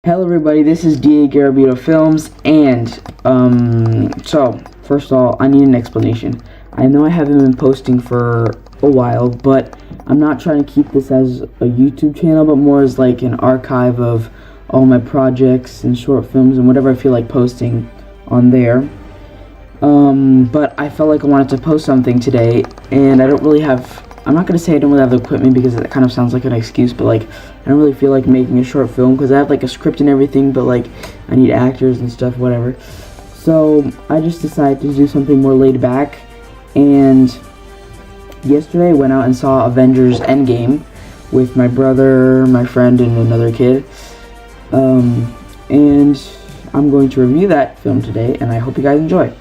Hello everybody, this is D.A. Garabito Films, and, so, first of all, I need an explanation. I know I haven't been posting for a while, but I'm not trying to keep this as a YouTube channel, but more as like an archive of all my projects and short films and whatever I feel like posting on there. But I felt like I wanted to post something today, and I don't really have, I'm not going to say I don't really have the equipment because that kind of sounds like an excuse, but like, I don't really feel like making a short film because I have like a script and everything, but like, I need actors and stuff, whatever. So, I just decided to do something more laid back, and yesterday I went out and saw Avengers Endgame with my brother, my friend, and another kid. And I'm going to review that film today, and I hope you guys enjoy.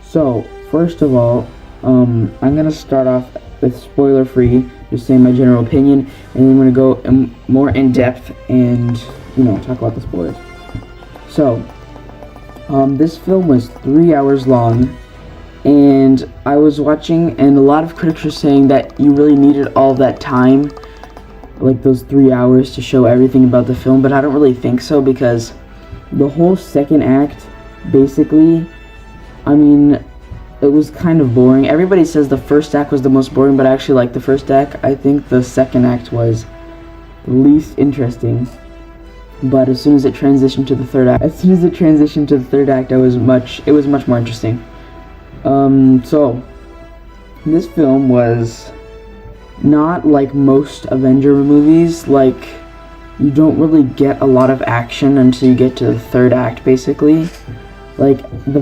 So, first of all, I'm going to start off with spoiler-free, just saying my general opinion, and then I'm going to go more in-depth and, talk about the spoilers. So, this film was 3 hours long, and I was watching, and a lot of critics were saying that you really needed all that time, like those 3 hours, to show everything about the film, but I don't really think so, because the whole second act, basically, it was kind of boring. Everybody says the first act was the most boring, but I actually like the first act. I think the second act was the least interesting. But as soon as it transitioned to the third act, it was much more interesting. So this film was not like most Avenger movies. Like, you don't really get a lot of action until you get to the third act, basically. Like, the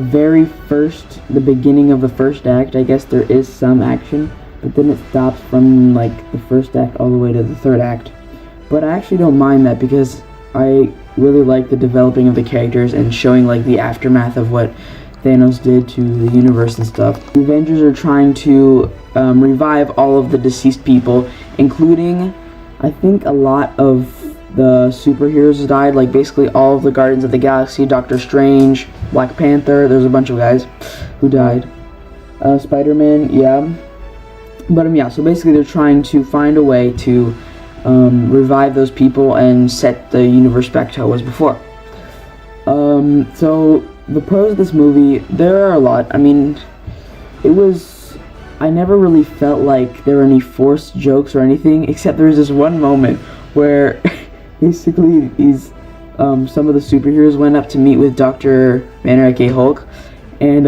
beginning of the first act, I guess there is some action, but then it stops from, like, the first act all the way to the third act. But I actually don't mind that, because I really like the developing of the characters and showing, like, the aftermath of what Thanos did to the universe and stuff. The Avengers are trying to revive all of the deceased people, including, I think, a lot of the superheroes died, like basically all of the Guardians of the Galaxy, Doctor Strange, Black Panther. There's a bunch of guys who died. Spider-Man, yeah. But yeah, so basically they're trying to find a way to revive those people and set the universe back to how it was before. So the pros of this movie, there are a lot. I never really felt like there were any forced jokes or anything, except there was this one moment where basically some of the superheroes went up to meet with Dr. Banner, aka Hulk, and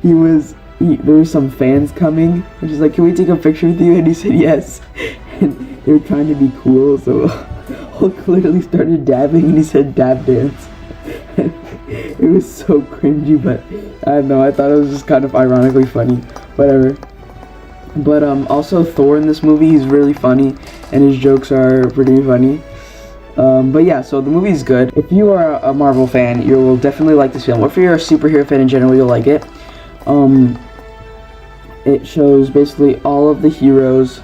there were some fans coming, and she's like, "Can we take a picture with you?" And he said yes, and they were trying to be cool, so Hulk literally started dabbing, and he said dab dance. It was so cringy, but I don't know, I thought it was just kind of ironically funny, whatever. But also Thor in this movie, he's really funny, and his jokes are pretty funny. But yeah, so the movie's good. If you are a Marvel fan, you will definitely like this film. Or if you're a superhero fan in general, you'll like it. It shows basically all of the heroes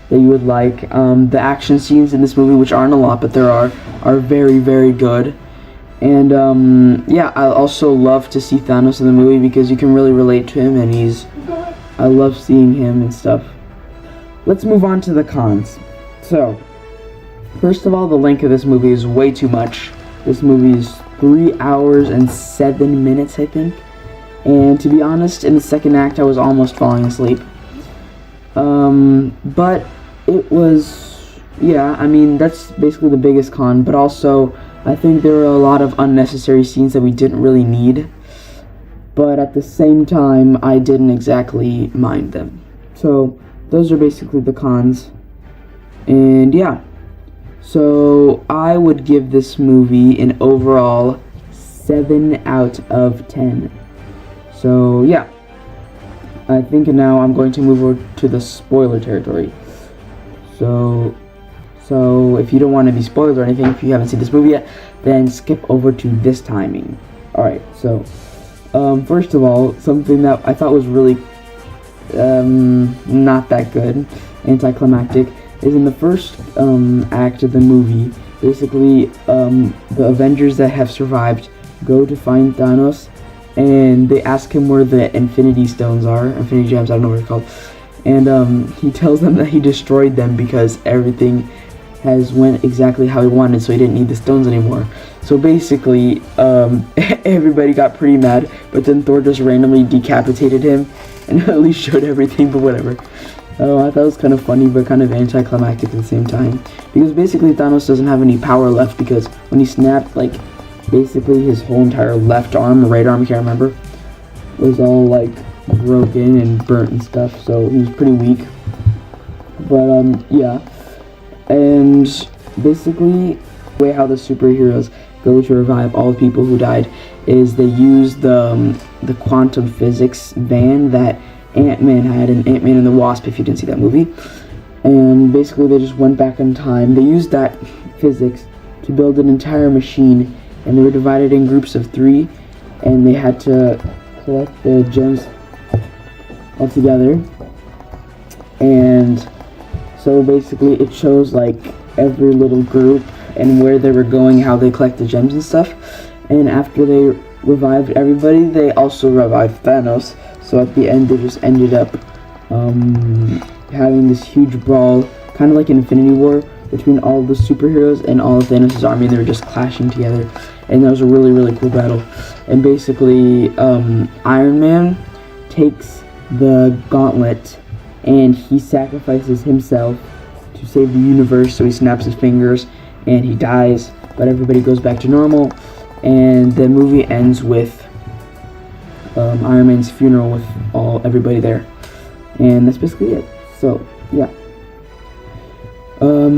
that you would like. The action scenes in this movie, which aren't a lot, but there are very, very good. And yeah, I also love to see Thanos in the movie because you can really relate to him, and I love seeing him and stuff. Let's move on to the cons. So, first of all, the length of this movie is way too much. This movie is 3 hours and 7 minutes, I think. And to be honest, in the second act, I was almost falling asleep. But it was, yeah, that's basically the biggest con. But also, I think there were a lot of unnecessary scenes that we didn't really need. But at the same time, I didn't exactly mind them. So, those are basically the cons. And yeah. So, I would give this movie an overall 7 out of 10. So, yeah. I think now I'm going to move over to the spoiler territory. So if you don't want to be spoiled or anything, if you haven't seen this movie yet, then skip over to this timing. Alright, so first of all, something that I thought was really not that good, anticlimactic, is in the first act of the movie. Basically, the Avengers that have survived go to find Thanos, and they ask him where the Infinity Stones are, Infinity Gems, I don't know what they're called, and he tells them that he destroyed them because everything has went exactly how he wanted, so he didn't need the stones anymore. So basically, everybody got pretty mad, but then Thor just randomly decapitated him, and at least showed everything, but whatever. I thought it was kind of funny, but kind of anticlimactic at the same time. Because basically Thanos doesn't have any power left, because when he snapped, like, basically his whole entire left arm, or right arm, I can't remember, was all, like, broken and burnt and stuff, so he was pretty weak. But, yeah. And basically, the way how the superheroes go to revive all the people who died is they use the quantum physics van that Ant-Man had in Ant-Man and the Wasp, if you didn't see that movie. And basically they just went back in time. They used that physics to build an entire machine, and they were divided in groups of 3, and they had to collect the gems all together. And so basically it shows like every little group and where they were going, how they collect the gems and stuff. And after they revived everybody, they also revived Thanos. So at the end, they just ended up having this huge brawl, kind of like Infinity War, between all the superheroes and all of Thanos' army. They were just clashing together, and that was a really, really cool battle. And basically, Iron Man takes the gauntlet, and he sacrifices himself to save the universe. So he snaps his fingers, and he dies, but everybody goes back to normal. And the movie ends with Iron Man's funeral with everybody there, and that's basically it. So yeah.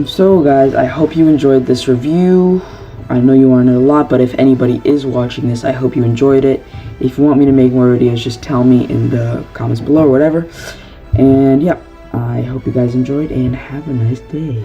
So guys, I hope you enjoyed this review. I know you aren't a lot, but if anybody is watching this, I hope you enjoyed it. If you want me to make more videos, just tell me in the comments below or whatever. And yeah, I hope you guys enjoyed, and have a nice day.